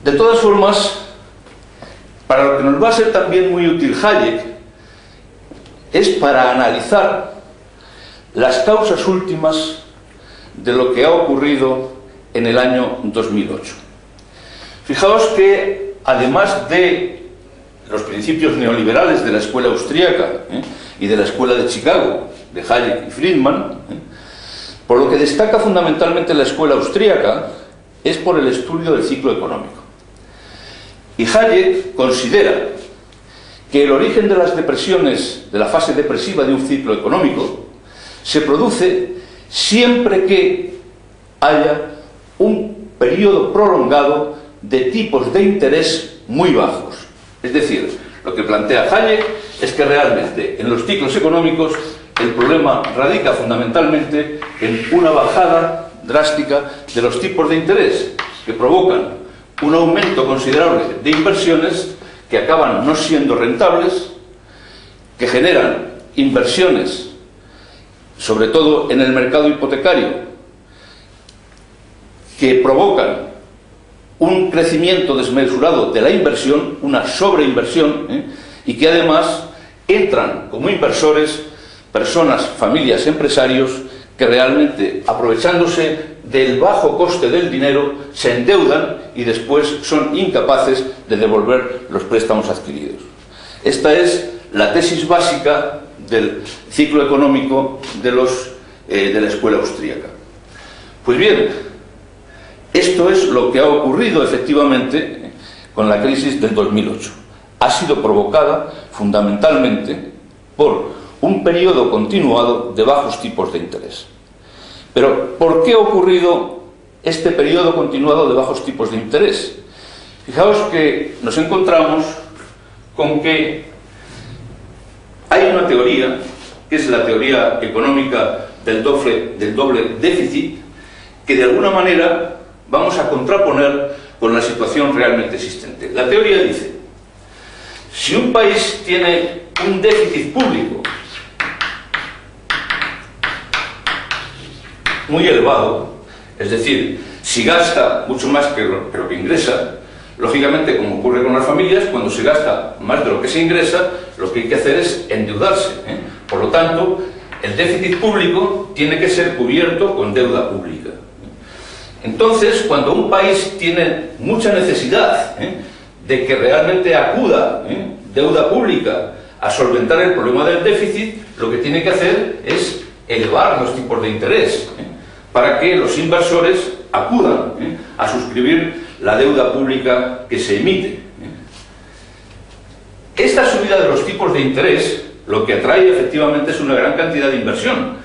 De todas formas, para lo que nos va a ser también muy útil Hayek es para analizar las causas últimas de lo que ha ocurrido en el año 2008. Fijaos que, además de los principios neoliberales de la escuela austríaca y de la escuela de Chicago, de Hayek y Friedman, por lo que destaca fundamentalmente la escuela austríaca es por el estudio del ciclo económico. Y Hayek considera que el origen de las depresiones, de la fase depresiva de un ciclo económico, se produce siempre que haya un periodo prolongado de tipos de interés muy bajos. Es decir, lo que plantea Hayek es que realmente en los ciclos económicos el problema radica fundamentalmente en una bajada drástica de los tipos de interés que provocan un aumento considerable de inversiones que acaban no siendo rentables, que generan inversiones, sobre todo en el mercado hipotecario, que provocan un crecimiento desmesurado de la inversión, una sobreinversión, y que además entran como inversores personas, familias, empresarios que realmente, aprovechándose del bajo coste del dinero, se endeudan y después son incapaces de devolver los préstamos adquiridos. Esta es la tesis básica del ciclo económico de la escuela austríaca. Pues bien, esto es lo que ha ocurrido efectivamente con la crisis del 2008. Ha sido provocada fundamentalmente por un periodo continuado de bajos tipos de interés. Pero, ¿por qué ha ocurrido este periodo continuado de bajos tipos de interés? Fijaos que nos encontramos con que hay una teoría, que es la teoría económica del doble déficit, que de alguna manera vamos a contraponer con la situación realmente existente. La teoría dice: si un país tiene un déficit público muy elevado, es decir, si gasta mucho más que lo que ingresa, lógicamente, como ocurre con las familias, cuando se gasta más de lo que se ingresa, lo que hay que hacer es endeudarse. Por lo tanto, el déficit público tiene que ser cubierto con deuda pública. Entonces, cuando un país tiene mucha necesidad de que realmente acuda deuda pública a solventar el problema del déficit, lo que tiene que hacer es elevar los tipos de interés para que los inversores acudan a suscribir la deuda pública que se emite. Esta subida de los tipos de interés lo que atrae efectivamente es una gran cantidad de inversión.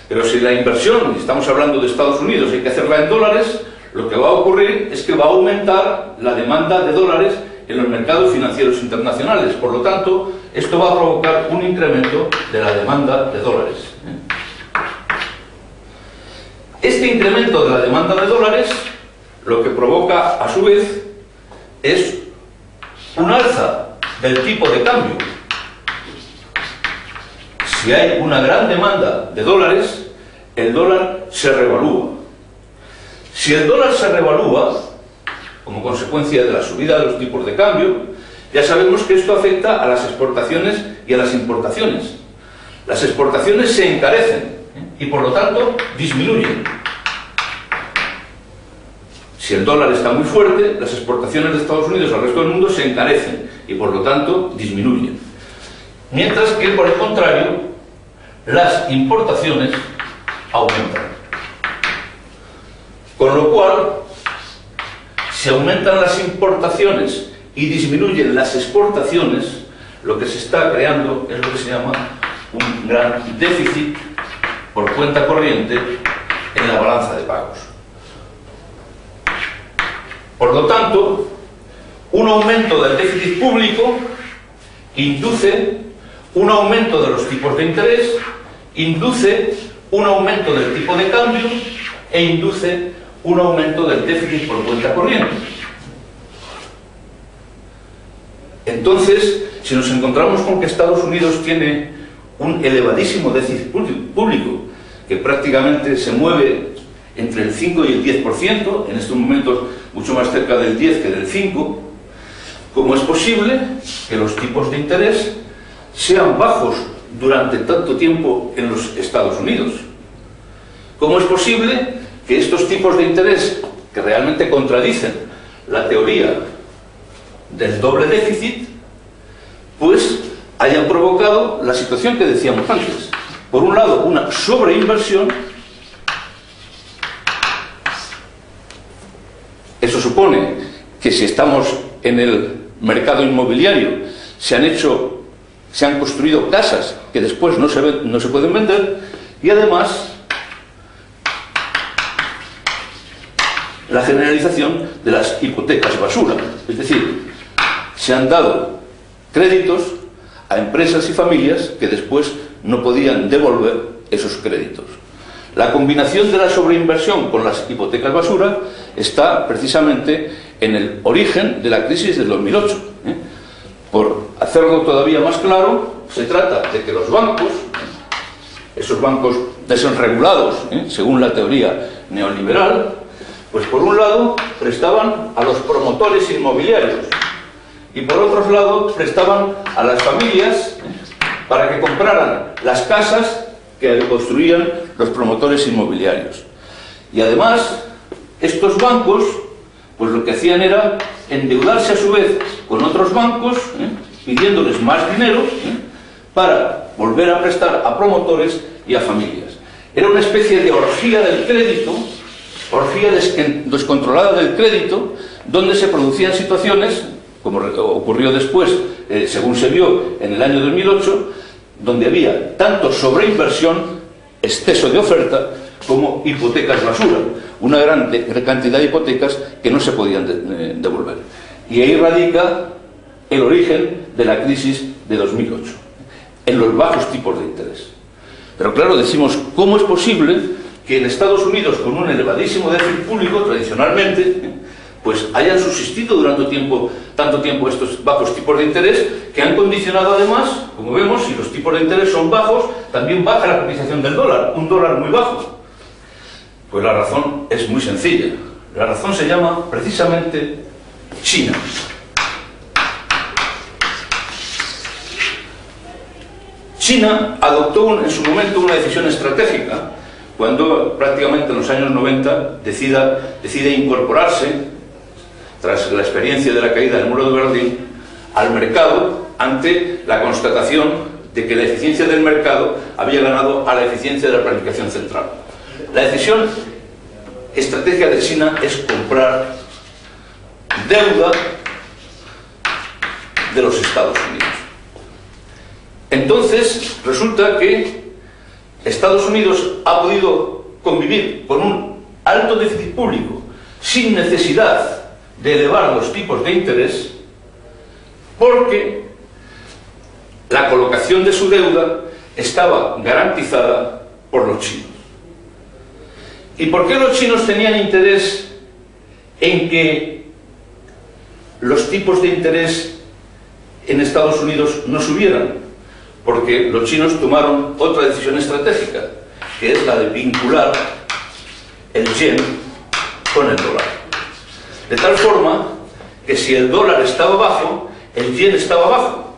Pero si la inversión, estamos hablando de Estados Unidos, hay que hacerla en dólares, lo que va a ocurrir es que va a aumentar la demanda de dólares en los mercados financieros internacionales. Por lo tanto, esto va a provocar un incremento de la demanda de dólares. Este incremento de la demanda de dólares lo que provoca a su vez es un alza del tipo de cambio. Si hay una gran demanda de dólares, el dólar se revalúa. Si el dólar se revalúa, como consecuencia de la subida de los tipos de cambio, ya sabemos que esto afecta a las exportaciones y a las importaciones. Las exportaciones se encarecen y por lo tanto disminuyen. Si el dólar está muy fuerte, las exportaciones de Estados Unidos al resto del mundo se encarecen y por lo tanto disminuyen. Mientras que, por el contrario, las importaciones aumentan. Con lo cual, si aumentan las importaciones y disminuyen las exportaciones, lo que se está creando es lo que se llama un gran déficit por cuenta corriente en la balanza de pagos. Por lo tanto, un aumento del déficit público induce un aumento de los tipos de interés, induce un aumento del tipo de cambio e induce un aumento del déficit por cuenta corriente. Entonces, si nos encontramos con que Estados Unidos tiene un elevadísimo déficit público, que prácticamente se mueve entre el 5 y el 10%, en estos momentos mucho más cerca del 10 que del 5, ¿cómo es posible que los tipos de interés sean bajos durante tanto tiempo en los Estados Unidos? ¿Cómo es posible que estos tipos de interés, que realmente contradicen la teoría del doble déficit, pues hayan provocado la situación que decíamos antes? Por un lado, una sobreinversión. Eso supone que si estamos en el mercado inmobiliario, se han construido casas que después no se pueden vender, y además la generalización de las hipotecas basura. Es decir, se han dado créditos a empresas y familias que después no podían devolver esos créditos. La combinación de la sobreinversión con las hipotecas basura está precisamente en el origen de la crisis del 2008. Por hacerlo todavía más claro, se trata de que los bancos, esos bancos desregulados, según la teoría neoliberal, pues por un lado prestaban a los promotores inmobiliarios y por otro lado prestaban a las familias para que compraran las casas que construían los promotores inmobiliarios. Y además, estos bancos, pues lo que hacían era endeudarse a su vez con otros bancos, pidiéndoles más dinero, para volver a prestar a promotores y a familias. Era una especie de orgía del crédito, orgía descontrolada del crédito, donde se producían situaciones, como ocurrió después, según se vio en el año 2008, donde había tanto sobreinversión, exceso de oferta, como hipotecas basura, una gran cantidad de hipotecas que no se podían devolver. Y ahí radica el origen de la crisis de 2008, en los bajos tipos de interés. Pero claro, decimos, ¿cómo es posible que en Estados Unidos, con un elevadísimo déficit público, tradicionalmente, pues hayan subsistido durante tanto tiempo estos bajos tipos de interés, que han condicionado además, como vemos, si los tipos de interés son bajos, también baja la cotización del dólar, un dólar muy bajo? Pues la razón es muy sencilla. La razón se llama precisamente China. China adoptó en su momento una decisión estratégica cuando prácticamente en los años 90 decide incorporarse, tras la experiencia de la caída del muro de Berlín, al mercado, ante la constatación de que la eficiencia del mercado había ganado a la eficiencia de la planificación central. La decisión estratégica de China es comprar deuda de los Estados Unidos. Entonces, resulta que Estados Unidos ha podido convivir con un alto déficit público sin necesidad de elevar los tipos de interés, porque la colocación de su deuda estaba garantizada por los chinos. ¿Y por qué los chinos tenían interés en que los tipos de interés en Estados Unidos no subieran? Porque los chinos tomaron otra decisión estratégica, que es la de vincular el yen con el dólar. De tal forma que si el dólar estaba bajo, el yen estaba bajo.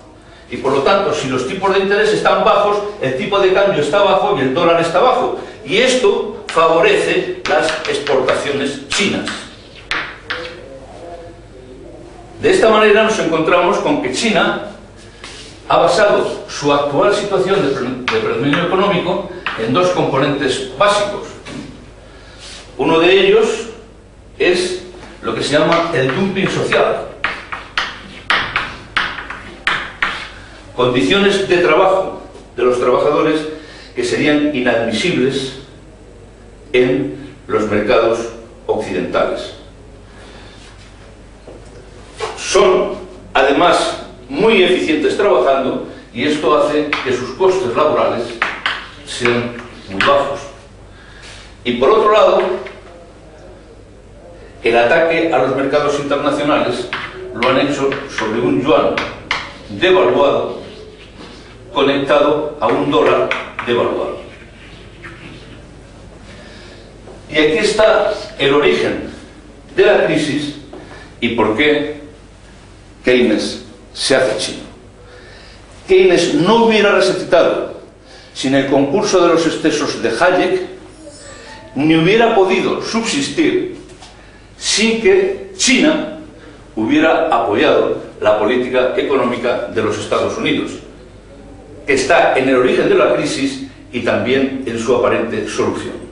Y por lo tanto, si los tipos de interés están bajos, el tipo de cambio está bajo y el dólar está bajo. Y esto favorece las exportaciones chinas. De esta manera nos encontramos con que China ha basado su actual situación de predominio económico en dos componentes básicos. Uno de ellos es lo que se llama el dumping social. Condiciones de trabajo de los trabajadores que serían inadmisibles en los mercados occidentales. Son, además, muy eficientes trabajando, y esto hace que sus costes laborales sean muy bajos. Y por otro lado, el ataque a los mercados internacionales lo han hecho sobre un yuan devaluado conectado a un dólar devaluado. Y aquí está el origen de la crisis y por qué Keynes se hace chino. Keynes no hubiera resucitado sin el concurso de los excesos de Hayek, ni hubiera podido subsistir sin que China hubiera apoyado la política económica de los Estados Unidos, que está en el origen de la crisis y también en su aparente solución.